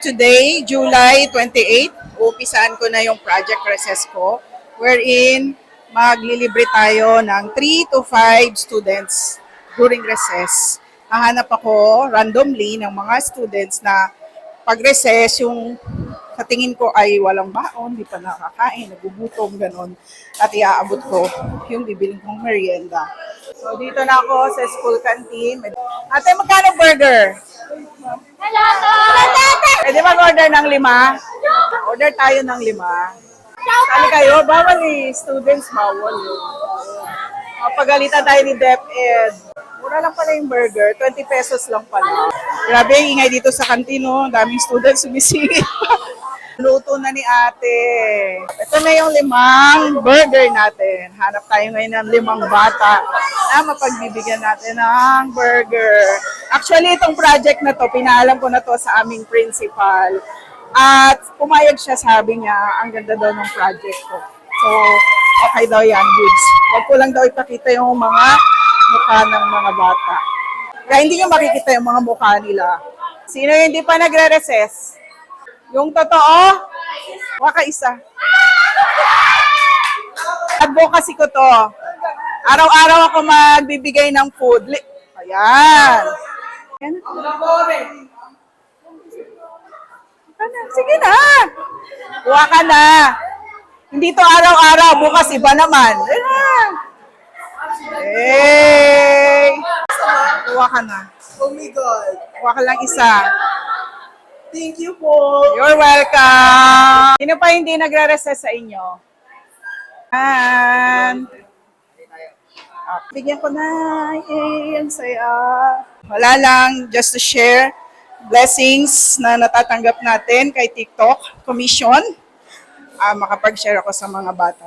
Today, July 28, uumpisaan ko na yung project recess ko wherein maglilibre tayo ng 3 to 5 students during recess. Hahanap ako randomly ng mga students na pag-recess yung sa tingin ko ay walang baon, di pa nakakain, nagugutom, ganon. At iaabot ko yung bibiling kong merienda. So dito na ako sa school canteen. Ate, magkano burger? Hello! Pwede mag-order ng 5? Order tayo ng 5. Sali kayo, bawal eh. Students, bawal eh. Pagalitan tayo ni DepEd. Mura lang pala yung burger, 20 pesos lang pala. Grabe, ingay dito sa kantino. Daming students sumisingit pa. Luto na ni ate. Ito na yung 5 burger natin. Hanap tayo ngayon ng 5 bata na mapagbibigyan natin ng burger. Actually, itong project na to, pinaalam ko na to sa aming principal. At pumayag siya, sabi niya, ang ganda daw ng project ko. So, okay daw yan, goods. Huwag ko lang daw ipakita yung mga mukha ng mga bata. Kaya hindi nyo makikita yung mga mukha nila. Sino yung hindi pa nagre-recess? Yung totoo, waka isa. Advocacy ko to. Araw-araw ako magbibigay ng food. Ayan. Ayan. Sige na. Kuha ka na. Hindi to araw-araw. Bukas iba naman. Ayan. Hey. Kuha ka na. Oh my God. Kuha ka lang isa. Thank you po. You're welcome. Sino pa hindi nagre-recess sa inyo? Bigyan ko na. Yay, ang saya. Wala lang, just to share blessings na natatanggap natin kay TikTok Commission. Makapag-share ako sa mga bata.